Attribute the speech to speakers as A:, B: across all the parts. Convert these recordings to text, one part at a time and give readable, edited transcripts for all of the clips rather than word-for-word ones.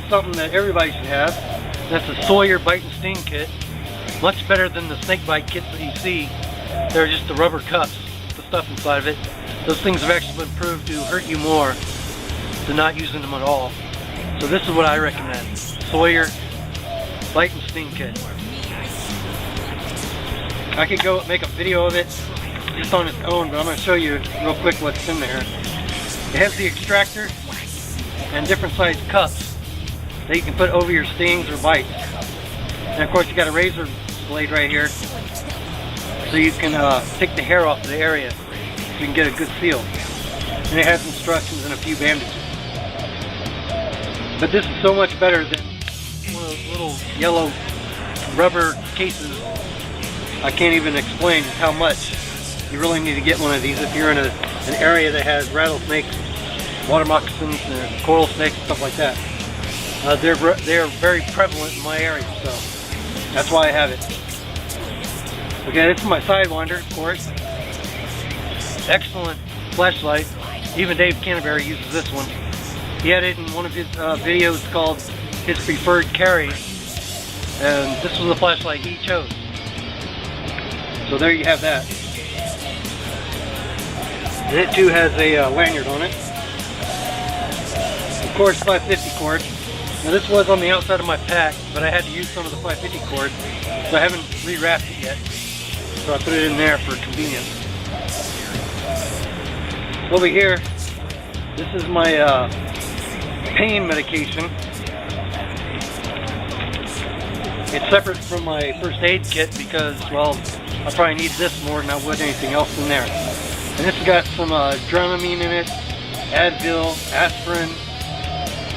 A: something that everybody should have. That's a Sawyer bite and sting kit. Much better than the snake bite kits that you see. They're just the rubber cups, the stuff inside of it. Those things have actually been proved to hurt you more than not using them at all. So this is what I recommend. Sawyer bite and sting kit. I could go make a video of it just on its own, but I'm going to show you real quick what's in there. It has the extractor and different sized cups that you can put over your stings or bites. And of course you got a razor blade right here, so you can take the hair off of the area so you can get a good seal. And it has instructions and a few bandages. But this is so much better than one of those little yellow rubber cases. I can't even explain how much. You really need to get one of these if you're in an area that has rattlesnakes, water moccasins, and coral snakes and stuff like that. They're very prevalent in my area, so that's why I have it. Okay, this is my Sidewinder, of course. Excellent flashlight. Even Dave Canterbury uses this one. He had it in one of his videos called his preferred carry, and this was the flashlight he chose. So there you have that. And it too has a lanyard on it. Of course, 550 cord. Now this was on the outside of my pack, but I had to use some of the 550 cord, so I haven't re-wrapped it yet. So I put it in there for convenience. Over here, this is my pain medication. It's separate from my first aid kit because, well, I probably need this more than I would anything else in there. And this has got some Dramamine in it, Advil, aspirin,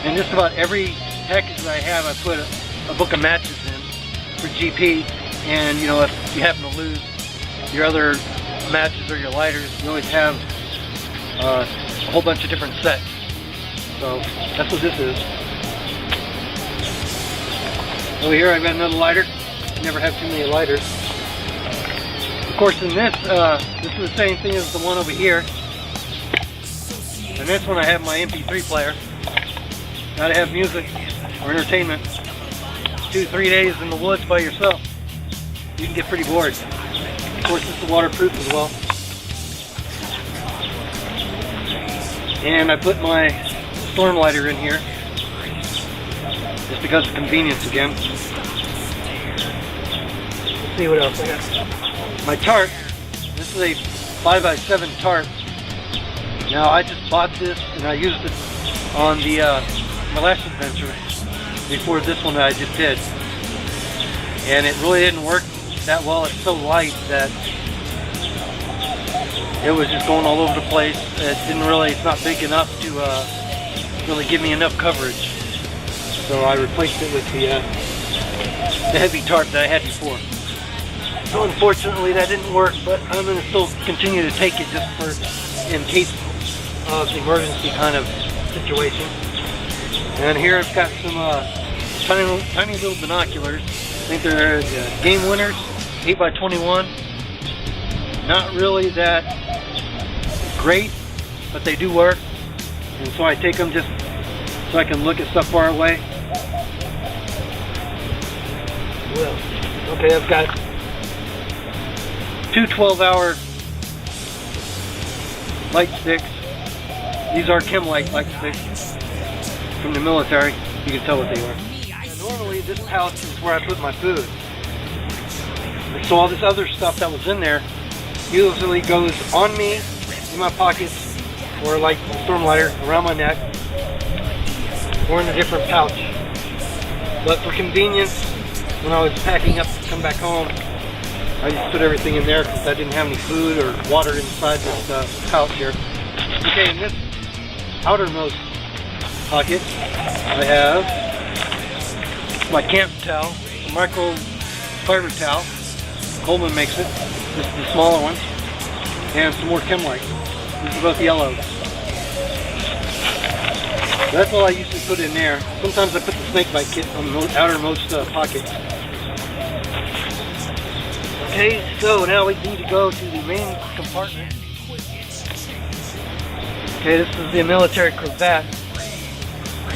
A: and just about every package that I have, I put a book of matches in for GP. And you know, if you happen to lose your other matches or your lighters, you always have a whole bunch of different sets. So that's what this is. Over here I've got another lighter. Never have too many lighters. Of course, in this, this is the same thing as the one over here. And this one I have my MP3 player. Gotta have music or entertainment. 2-3 days in the woods by yourself, you can get pretty bored. Of course, this is waterproof as well. And I put my storm lighter in here, just because of convenience again. Let's see what else I got. My tarp. This is a 5x7 tarp. Now I just bought this and I used it on the my last adventure before this one that I just did, and it really didn't work that well. It's so light that it was just going all over the place. It's not big enough to really give me enough coverage. So I replaced it with the heavy tarp that I had before. So unfortunately that didn't work, but I'm going to still continue to take it just for in case of emergency kind of situation. And here I've got some tiny little binoculars. I think they're Game Winners 8x21. Not really that great, but they do work. And so I take them just so I can look at stuff far away. Well, okay, I've got two 12-hour light sticks. These are Chem-Lite light sticks from the military. You can tell what they are. And normally this pouch is where I put my food. And so all this other stuff that was in there usually goes on me, in my pockets, or like a storm lighter around my neck, or in a different pouch. But for convenience, when I was packing up to come back home, I just put everything in there because I didn't have any food or water inside this pouch here. Okay, in this outermost pocket, I have my camp towel, a microfiber towel. Coleman makes it. This is the smaller one, and some more Chem-Lite. These are both yellow. That's all I usually put in there. Sometimes I put the snake bite kit on the outermost pocket. Okay, so now we need to go to the main compartment. Okay, this is the military cravat.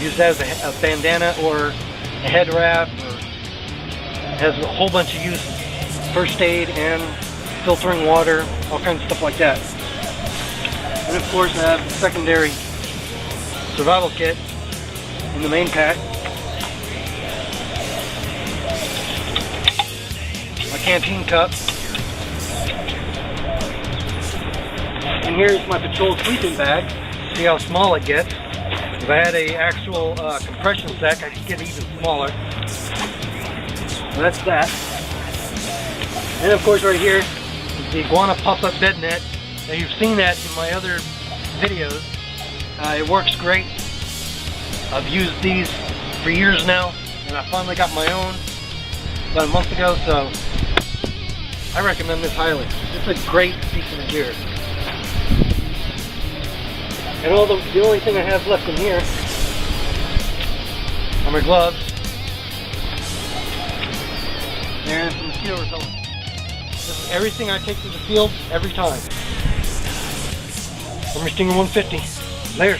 A: use that as a bandana or a head wrap, or it has a whole bunch of uses. First aid and filtering water, all kinds of stuff like that. And of course I have a secondary survival kit in the main pack. My canteen cup. And here's my patrol sleeping bag. See how small it gets. If I had a actual compression sack, I could get even smaller. So that's that. And of course right here is the iguana pop-up bed net. Now you've seen that in my other videos. It works great. I've used these for years now, and I finally got my own about a month ago, so I recommend this highly. It's a great piece of gear. And the only thing I have left in here are my gloves and some mosquito repellent. This is everything I take to the field every time. I'm your Stinger 150. Later.